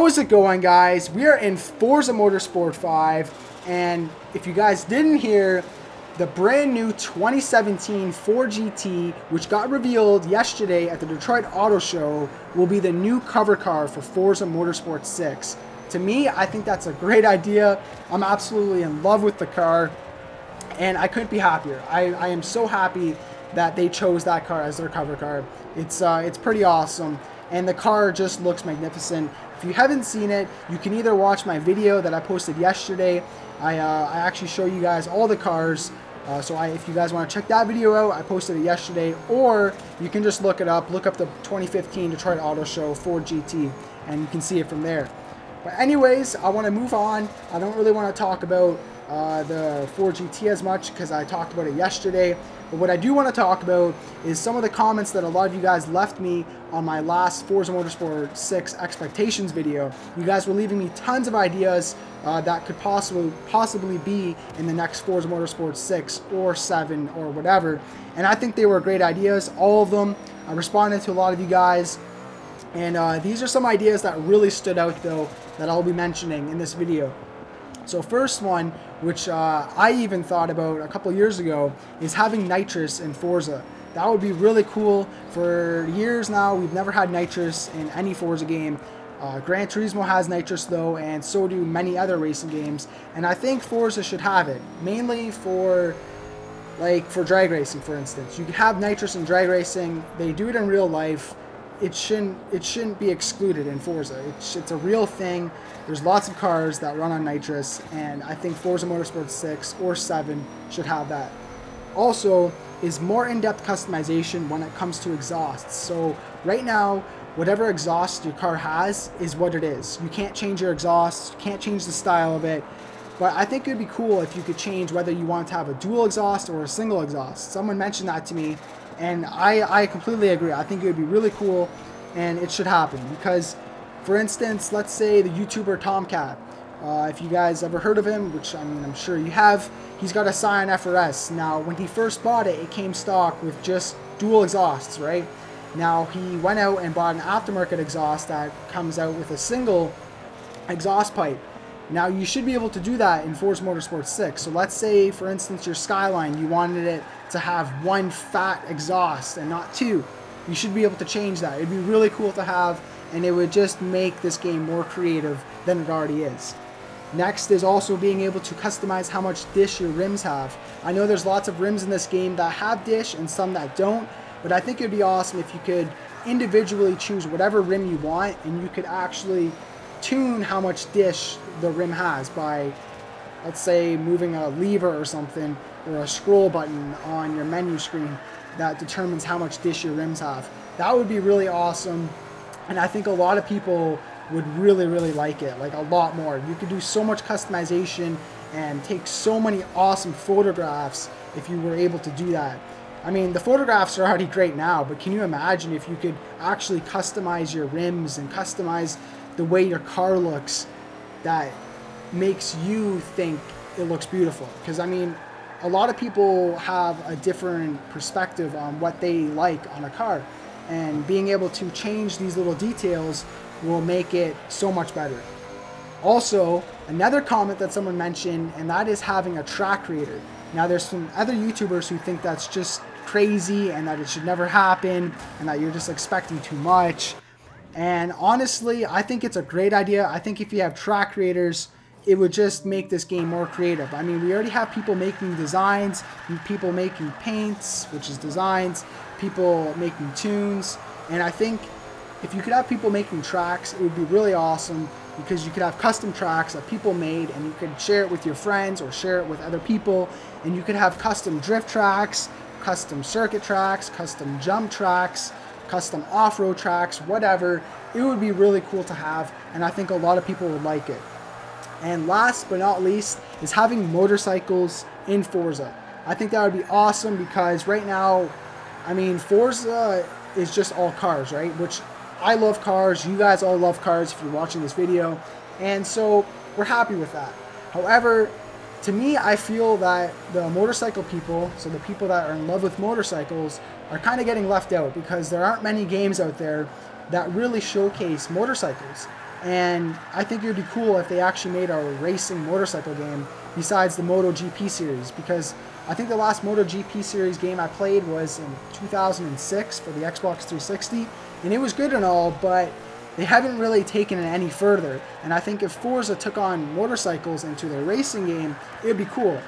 How is it going, guys? We are in Forza Motorsport 5, and if you guys didn't hear, the brand new 2017 Ford GT, which got revealed yesterday at the Detroit Auto Show, will be the new cover car for Forza Motorsport 6. To me, I think that's a great idea. I'm absolutely in love with the car, and I couldn't be happier. I am so happy that they chose that car as their cover car. It's pretty awesome, and the car just looks magnificent. If you haven't seen it, you can either watch my video that I posted yesterday. I actually show you guys all the cars. If you guys want to check that video out, I posted it yesterday, or you can just look it up. Look up the 2015 Detroit Auto Show Ford GT, and you can see it from there. But anyways, I want to move on. I don't really want to talk about the Ford GT as much because I talked about it yesterday. But what I do want to talk about is some of the comments that a lot of you guys left me on my last Forza Motorsport 6 Expectations video. You guys were leaving me tons of ideas that could possibly be in the next Forza Motorsport 6 or 7 or whatever. And I think they were great ideas, all of them. I responded to a lot of you guys. And these are some ideas that really stood out, though, that I'll be mentioning in this video. So first one, which I even thought about a couple years ago, is having Nitrous in Forza. That would be really cool. For years now, we've never had Nitrous in any Forza game. Gran Turismo has Nitrous, though, and so do many other racing games. And I think Forza should have it, mainly for drag racing, for instance. You could have Nitrous in drag racing. They do it in real life. It shouldn't be excluded in Forza. It's a real thing. There's lots of cars that run on Nitrous, and I think Forza Motorsport 6 or 7 should have that. Also, is more in-depth customization when it comes to exhausts. So right now, whatever exhaust your car has is what it is. You can't change your exhaust, you can't change the style of it. But I think it would be cool if you could change whether you want to have a dual exhaust or a single exhaust. Someone mentioned that to me, and I completely agree. I think it would be really cool, and it should happen. Because, for instance, let's say the YouTuber Tomcat. If you guys ever heard of him, which I mean I'm sure you have, he's got a Scion FRS. Now, when he first bought it, it came stock with just dual exhausts, right? Now, he went out and bought an aftermarket exhaust that comes out with a single exhaust pipe. Now, you should be able to do that in Forza Motorsport 6. So let's say, for instance, your Skyline, you wanted it to have one fat exhaust and not two. You should be able to change that. It'd be really cool to have, and it would just make this game more creative than it already is. Next is also being able to customize how much dish your rims have. I know there's lots of rims in this game that have dish and some that don't, but I think it'd be awesome if you could individually choose whatever rim you want, and you could actually tune how much dish the rim has by, let's say, moving a lever or something, or a scroll button on your menu screen that determines how much dish your rims have. That would be really awesome, and I think a lot of people would really like it, like a lot more. You could do so much customization and take so many awesome photographs if you were able to do that. I mean, the photographs are already great now, but can you imagine if you could actually customize your rims and customize the way your car looks that makes you think it looks beautiful? Because I mean, a lot of people have a different perspective on what they like on a car, and being able to change these little details will make it so much better. Also, another comment that someone mentioned, and that is having a track creator. Now, there's some other YouTubers who think that's just crazy and that it should never happen and that you're just expecting too much. And honestly, I think it's a great idea. I think if you have track creators, it would just make this game more creative. I mean, we already have people making designs, people making paints, which is designs, people making tunes, and I think if you could have people making tracks, it would be really awesome, because you could have custom tracks that people made, and you could share it with your friends or share it with other people, and you could have custom drift tracks, custom circuit tracks, custom jump tracks, custom off-road tracks, whatever. It would be really cool to have, and I think a lot of people would like it. And last but not least is having motorcycles in Forza. I think that would be awesome, because right now, I mean, Forza is just all cars, right? Which I love cars. You guys all love cars if you're watching this video. And so we're happy with that. However, to me, I feel that the motorcycle people, so the people that are in love with motorcycles, are kind of getting left out, because there aren't many games out there that really showcase motorcycles. And I think it would be cool if they actually made a racing motorcycle game besides the MotoGP series, because I think the last MotoGP series game I played was in 2006 for the Xbox 360, and it was good and all, but they haven't really taken it any further. And I think if Forza took on motorcycles into their racing game, it would be cool.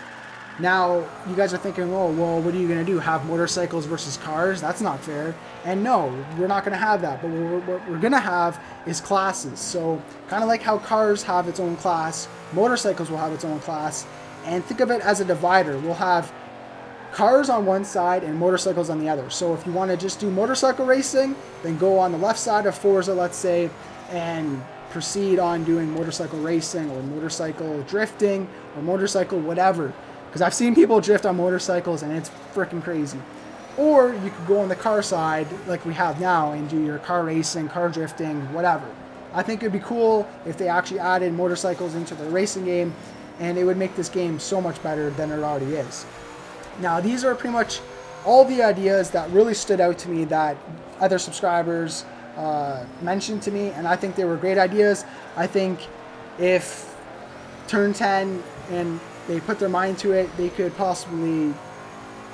Now, you guys are thinking, oh, well, what are you going to do? Have motorcycles versus cars? That's not fair. And no, we're not going to have that. But what we're going to have is classes. So kind of like how cars have its own class, motorcycles will have its own class. And think of it as a divider. We'll have cars on one side and motorcycles on the other. So if you want to just do motorcycle racing, then go on the left side of Forza, let's say, and proceed on doing motorcycle racing or motorcycle drifting or motorcycle whatever. Because I've seen people drift on motorcycles and it's freaking crazy. Or you could go on the car side like we have now and do your car racing, car drifting, whatever. I think it would be cool if they actually added motorcycles into the racing game, and it would make this game so much better than it already is. Now, these are pretty much all the ideas that really stood out to me that other subscribers mentioned to me, and I think they were great ideas. I think if Turn 10 and they put their mind to it, they could possibly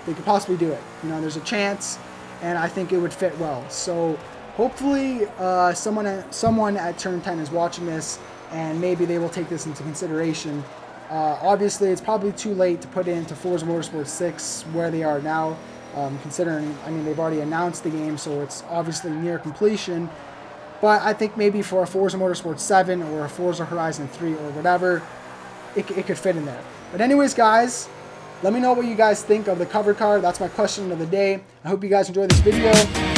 do it. You know, there's a chance, and I think it would fit well. So hopefully someone at Turn 10 is watching this, and maybe they will take this into consideration. Obviously, it's probably too late to put it into Forza Motorsport 6 where they are now, considering, I mean, they've already announced the game, so it's obviously near completion. But I think maybe for a Forza Motorsport 7 or a Forza Horizon 3 or whatever, it could fit in there. But anyways, guys, let me know what you guys think of the cover car. That's my question of the day. I hope you guys enjoyed this video.